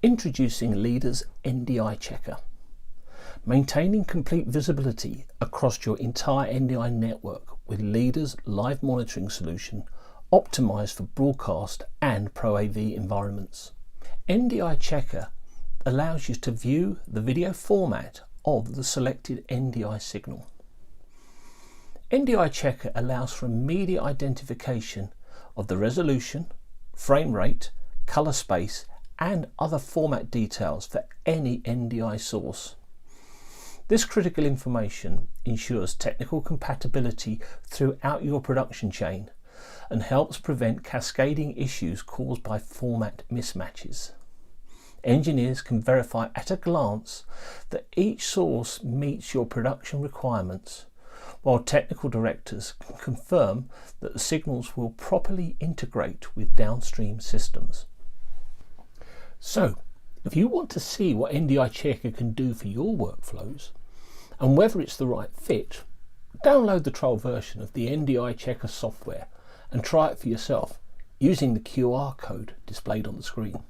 Introducing Leader's NDI Checker. Maintaining complete visibility across your entire NDI network with Leader's live monitoring solution optimized for broadcast and Pro AV environments. NDI Checker allows you to view the video format of the selected NDI signal. NDI Checker allows for immediate identification of the resolution, frame rate, color space, and other format details for any NDI source. This critical information ensures technical compatibility throughout your production chain and helps prevent cascading issues caused by format mismatches. Engineers can verify at a glance that each source meets your production requirements, while technical directors can confirm that the signals will properly integrate with downstream systems. So, if you want to see what NDI Checker can do for your workflows and whether it's the right fit, download the trial version of the NDI Checker software and try it for yourself using the QR code displayed on the screen.